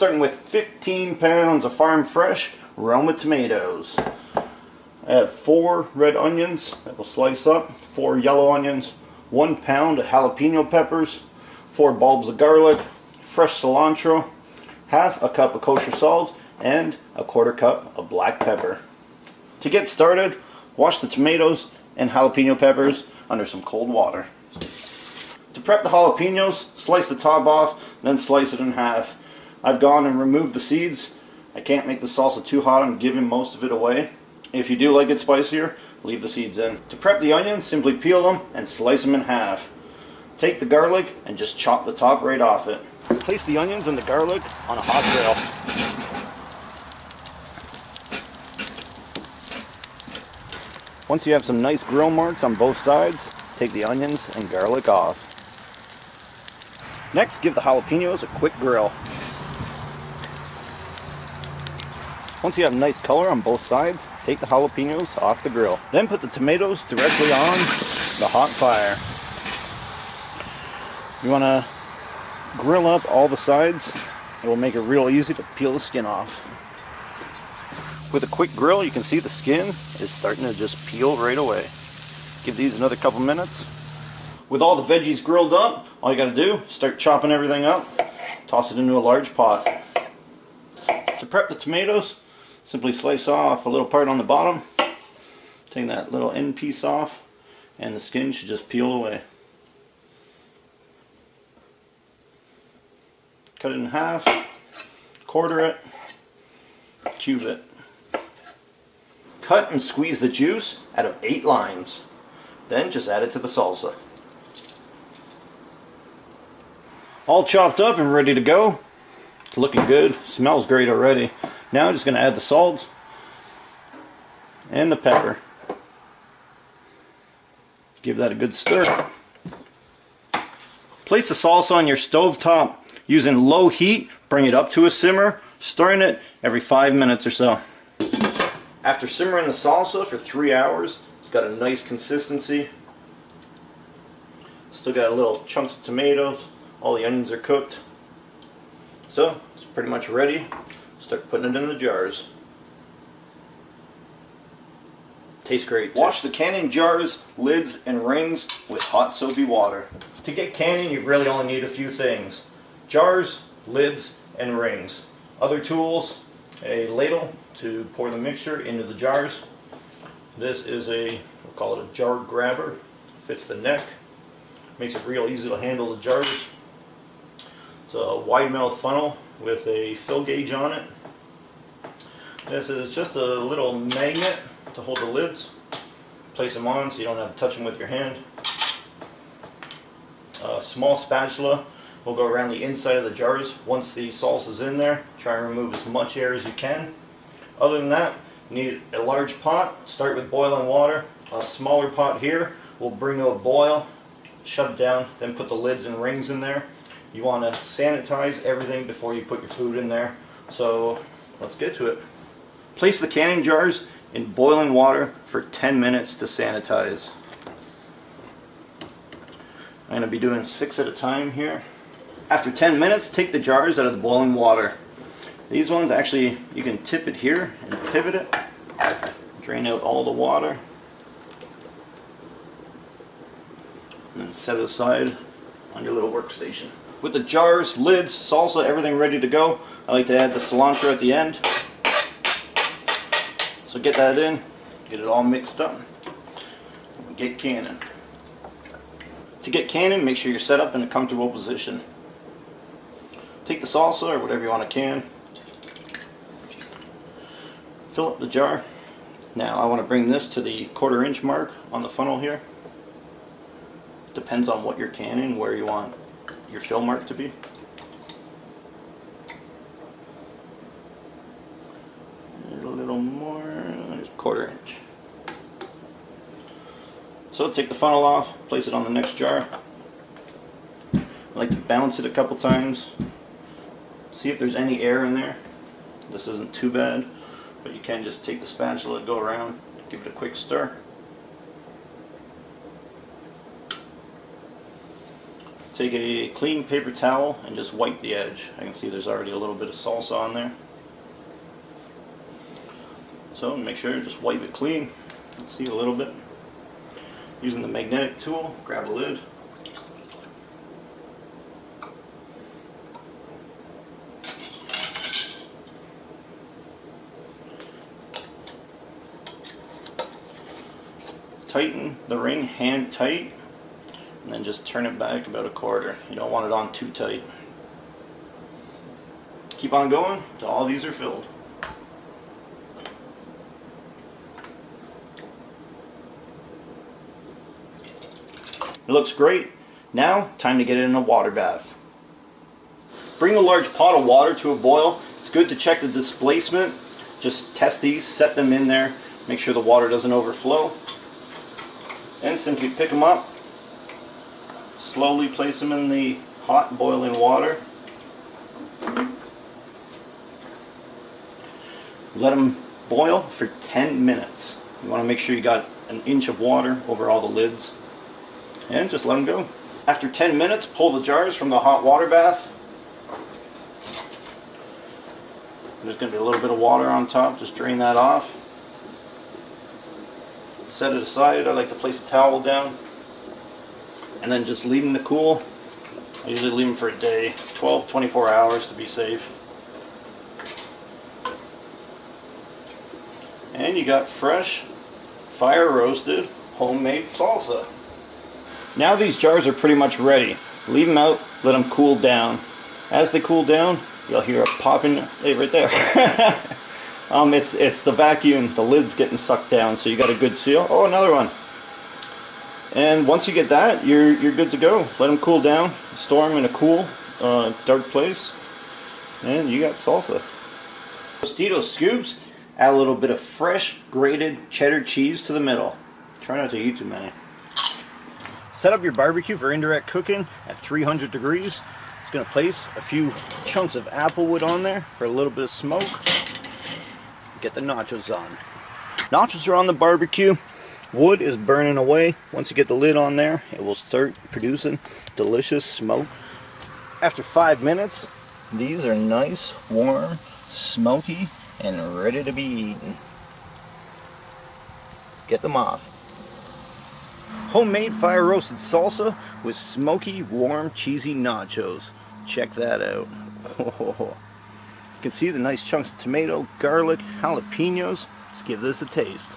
starting with 15 pounds of farm fresh Roma tomatoes. I have 4 red onions that will slice up, 4 yellow onions, 1 pound of jalapeno peppers, 4 bulbs of garlic, fresh cilantro, half a cup of kosher salt, and a 1/4 cup of black pepper. To get started, wash the tomatoes and jalapeno peppers under some cold water. To prep the jalapenos, slice the top off, then slice it in half. I've gone and removed the seeds. I can't make the salsa too hot and giving most of it away. If you do like it spicier, leave the seeds in. To prep the onions, simply peel them and slice them in half. Take the garlic and just chop the top right off it. Place the onions and the garlic on a hot grill. Once you have some nice grill marks on both sides, take the onions and garlic off. Next, give the jalapenos a quick grill. Once you have nice color on both sides, take the jalapenos off the grill. Then put the tomatoes directly on the hot fire. You want to grill up all the sides. It will make it real easy to peel the skin off. With a quick grill, you can see the skin is starting to just peel right away. Give these another couple minutes. With all the veggies grilled up, all you got to do is start chopping everything up. Toss it into a large pot. To prep the tomatoes, simply slice off a little part on the bottom. Take that little end piece off, and the skin should just peel away. Cut it in half, quarter it, cube it. Cut and squeeze the juice out of 8 limes. Then just add it to the salsa. All chopped up and ready to go. It's looking good. Smells great already. Now I'm just going to add the salt and the pepper. Give that a good stir. Place the salsa on your stove top using low heat. Bring it up to a simmer, stirring it every 5 minutes or so. After simmering the salsa for 3 hours, it's got a nice consistency. Still got little chunks of tomatoes. All the onions are cooked. So it's pretty much ready. Start putting it in the jars. Tastes great too. Wash the canning jars, lids, and rings with hot soapy water. To get canning, you really only need a few things: jars, lids, and rings. Other tools: a ladle to pour the mixture into the jars. This is we'll call it a jar grabber. Fits the neck. Makes it real easy to handle the jars. It's a wide mouth funnel with a fill gauge on it. This is just a little magnet to hold the lids. Place them on so you don't have to touch them with your hand. A small spatula will go around the inside of the jars. Once the salsa is in there, try and remove as much air as you can. Other than that, you need a large pot. Start with boiling water. A smaller pot here will bring to a boil. Shut it down, then put the lids and rings in there. You want to sanitize everything before you put your food in there. So let's get to it. Place the canning jars in boiling water for 10 minutes to sanitize. I'm going to be doing 6 at a time here. After 10 minutes, take the jars out of the boiling water. These ones, actually, you can tip it here and pivot it. Drain out all the water. And then set it aside on your little workstation. With the jars, lids, salsa, everything ready to go, I like to add the cilantro at the end. So get that in, get it all mixed up, and get canning. To get canning, make sure you're set up in a comfortable position. Take the salsa or whatever you want to can. Fill up the jar. Now I want to bring this to the 1/4 inch mark on the funnel here. Depends on what you're canning, where you want your fill mark to be. A little more, there's 1/4 inch. So take the funnel off, place it on the next jar. I like to bounce it a couple times. See if there's any air in there. This isn't too bad, but you can just take the spatula, go around, give it a quick stir. take a clean paper towel and just wipe the edge. I can see there's already a little bit of salsa on there. So make sure you just wipe it clean. See a little bit. Using the magnetic tool, grab a lid. Tighten the ring hand tight, and then just turn it back about a quarter. You don't want it on too tight. Keep on going till all these are filled. It looks great. Now, time to get it in a water bath. Bring a large pot of water to a boil. It's good to check the displacement. Just test these, set them in there, make sure the water doesn't overflow. And simply pick them up, slowly place them in the hot boiling water. Let them boil for 10 minutes. You want to make sure you got an inch of water over all the lids. And just let them go. After 10 minutes, pull the jars from the hot water bath. There's going to be a little bit of water on top, just drain that off. Set it aside. I like to place a towel down and then just leave them to cool. I usually leave them for a day, 12-24 hours to be safe. And you got fresh, fire roasted, homemade salsa. Now these jars are pretty much ready. Leave them out, let them cool down. As they cool down, you'll hear a popping, hey, right there. It's the vacuum, the lid's getting sucked down, so you got a good seal. Oh, another one. And once you get that, you're good to go. Let them cool down, store them in a cool, dark place, and you got salsa. Tostito scoops, add a little bit of fresh grated cheddar cheese to the middle. Try not to eat too many. Set up your barbecue for indirect cooking at 300 degrees. It's going to place a few chunks of applewood on there for a little bit of smoke. Get the nachos on. Nachos are on the barbecue. Wood is burning away. Once you get the lid on there, it will start producing delicious smoke. After 5 minutes, these are nice, warm, smoky, and ready to be eaten. Let's get them off. Homemade fire roasted salsa with smoky, warm, cheesy nachos. Check that out. You can see the nice chunks of tomato, garlic, jalapenos. Let's give this a taste.